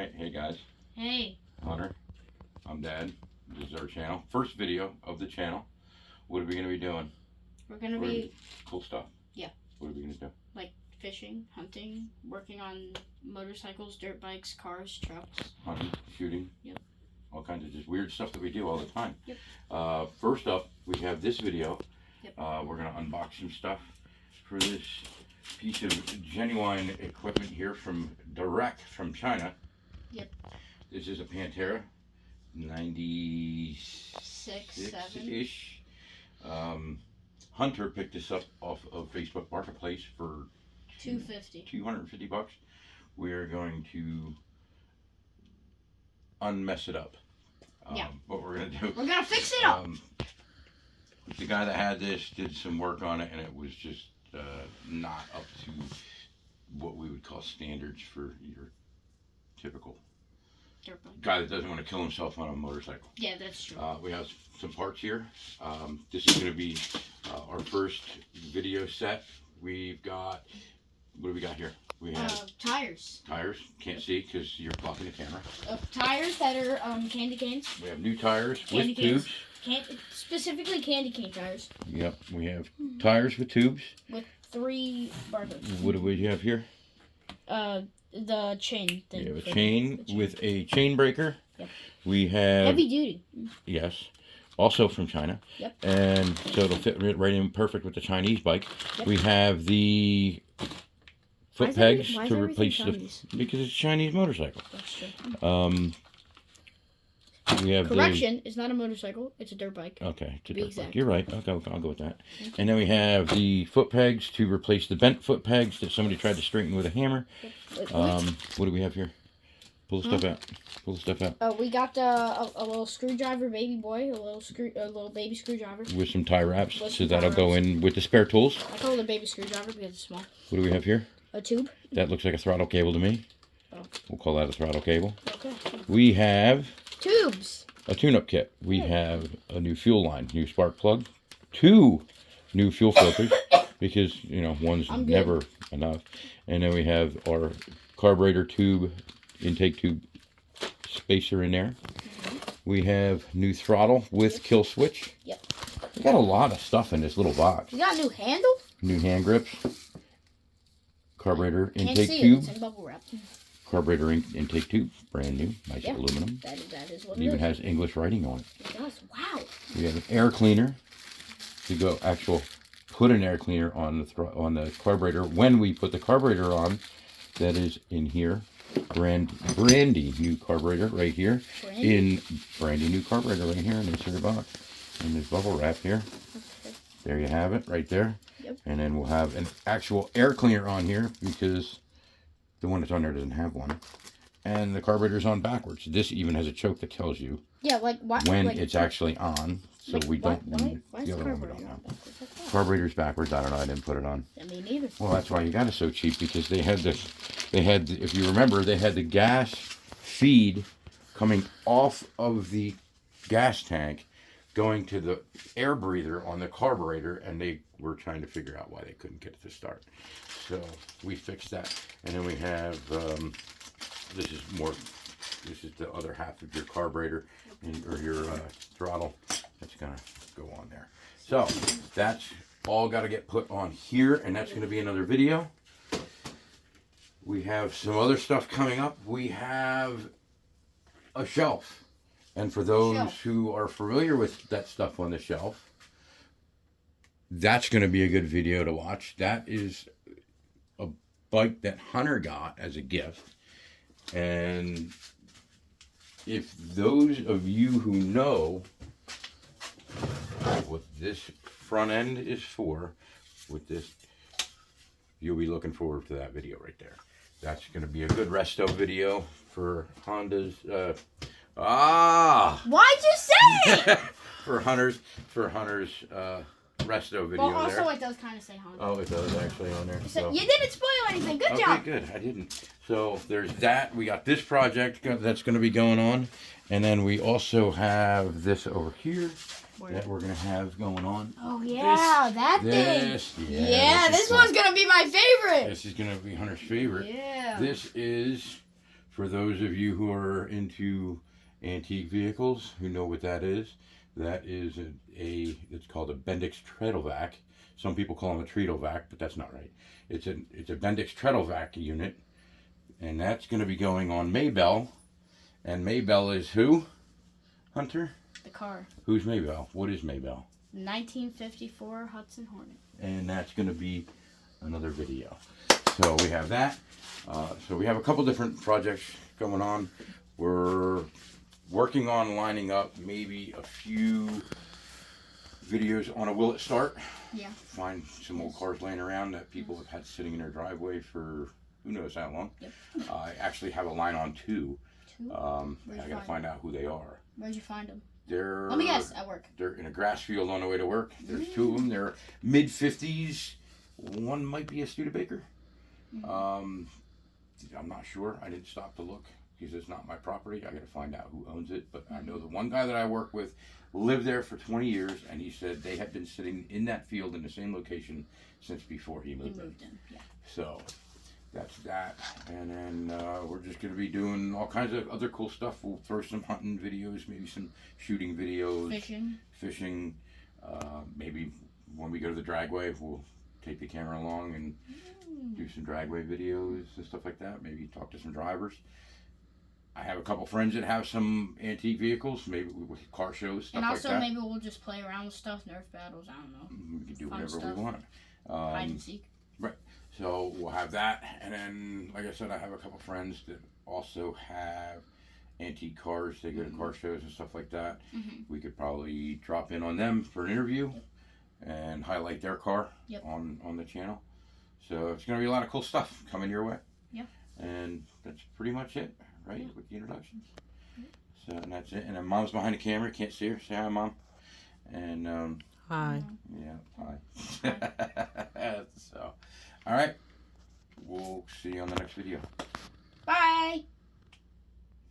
Alright, hey guys. Hey. Hunter. I'm Dad. This is our channel. First video of the channel. What are we going to be doing? We're going to be... Cool stuff. Yeah. What are we going to do? Like fishing, hunting, working on motorcycles, dirt bikes, cars, trucks. Hunting, shooting. Yep. All kinds of just weird stuff that we do all the time. Yep. First up, we have this video. Yep. We're going to unbox some stuff for this piece of genuine equipment here direct from China. Yep. This is a Pantera 96-ish. 6, 7. Hunter picked this up off of Facebook Marketplace for $250. We're going to unmess it up. Yeah. What we're going to do. We're going to fix it up. The guy that had this did some work on it, and it was just not up to what we would call standards for your typical guy that doesn't want to kill himself on a motorcycle. Yeah, that's true. We have some parts here. This is going to be our first video set. We've got, what do we got here? We have tires. Tires. Can't see because you're blocking the camera. Tires that are candy canes. We have new tires Candy with canes. tubes. Specifically candy cane tires. Yep, we have tires with tubes. With 3 barcodes. What do we have here? The chain thing. We have a chain with a chain breaker. Yep. We have... Heavy duty. Yes. Also from China. Yep. And so it'll fit right in perfect with the Chinese bike. Yep. We have the foot pegs to replace because it's a Chinese motorcycle. That's true. We have Correction, it's not a motorcycle, it's a dirt bike. Okay, it's a dirt bike. You're right. Okay, I'll go with that. And then we have the foot pegs to replace the bent foot pegs that somebody tried to straighten with a hammer. Yep. What do we have here? Pull the stuff out. Pull the stuff out. Oh, we got a little screwdriver, baby boy, a little baby screwdriver. With some tie wraps, so that'll go in with the spare tools. I call it a baby screwdriver because it's small. What do we have here? A tube. That looks like a throttle cable to me. Oh. We'll call that a throttle cable. Okay. We have tubes. A tune-up kit. We have a new fuel line, new spark plug, 2 new fuel filters because, you know, one's never enough. And then we have our carburetor tube, intake tube spacer in there. We have new throttle with kill switch. Yep. We got a lot of stuff in this little box. We got a new handle. New hand grips. Carburetor intake tube. It's in bubble wrap. Carburetor intake tube, brand new, nice aluminum. That is what it even has English writing on it. It does. Wow. We have an air cleaner to put an air cleaner on the carburetor. When we put the carburetor on, that is in here. Brandy new carburetor right here. Brandy new carburetor right here in this here box. And this bubble wrap here. Okay. There you have it right there. Yep. And then we'll have an actual air cleaner on here because the one that's on there doesn't have one. And the carburetor's on backwards. This even has a choke that tells you when it's actually on. So we don't need the other one. We don't know. Carburetor's backwards. I don't know. I didn't put it on. Me neither. Well, that's why you got it so cheap, because they had this. If you remember, they had the gas feed coming off of the gas tank going to the air breather on the carburetor, and they were trying to figure out why they couldn't get it to start. So we fixed that. And then we have, this is the other half of your carburetor or your throttle that's going to go on there. So that's all got to get put on here, and that's going to be another video. We have some other stuff coming up. We have a shelf. And for those who are familiar with that stuff on the shelf, that's going to be a good video to watch. That is a bike that Hunter got as a gift. And if those of you who know what this front end is for, with this, you'll be looking forward to that video right there. That's going to be a good resto video for Honda's... Why'd you say it? for Hunter's resto video. Well, also it does kind of say Honda. Oh, it does actually on there. So you didn't spoil anything. Good job. Okay, good. I didn't. So there's that. We got this project that's going to be going on, and then we also have this over here that we're going to have going on. Oh yeah, that thing. Yeah, this one's going to be my favorite. This is going to be Hunter's favorite. Yeah. This is For those of you who are into antique vehicles, who know what that is it's called a Bendix Treadlevac. Some people call them a Treadlevac, but that's not right. It's a Bendix Treadlevac unit, and that's going to be going on Maybell. And Maybell is who? Hunter? The car. Who's Maybell? What is Maybell? 1954 Hudson Hornet. And that's going to be another video. So we have that. So we have a couple different projects going on. We're working on lining up maybe a few videos on a Will It Start. Yeah. Find some old cars laying around that people have had sitting in their driveway for who knows how long. Yep. I actually have a line on two. I gotta find out who they are. Where'd you find them? Let me guess. At work. They're in a grass field on the way to work. There's two of them. They're mid-50s. One might be a Studebaker. I'm not sure. I didn't stop to look because it's not my property. I got to find out who owns it. But I know the one guy that I work with lived there for 20 years, and he said they had been sitting in that field in the same location since before he moved in. Yeah. So that's that. And then we're just going to be doing all kinds of other cool stuff. We'll throw some hunting videos, maybe some shooting videos. Fishing. Maybe when we go to the dragway, we'll take the camera along and do some dragway videos and stuff like that. Maybe talk to some drivers. I have a couple friends that have some antique vehicles, maybe with car shows, stuff like that. And also maybe we'll just play around with stuff, Nerf battles, I don't know. We can do Fun whatever stuff. we want. Hide and seek. Right. So we'll have that. And then, like I said, I have a couple friends that also have antique cars. They go to car shows and stuff like that. We could probably drop in on them for an interview and highlight their car on the channel. So it's going to be a lot of cool stuff coming your way. Yeah. And that's pretty much it, right, with the introductions. So and that's it. And then Mom's behind the camera. Can't see her. Say hi, Mom. And Hi. yeah, hi. So, all right. We'll see you on the next video. Bye.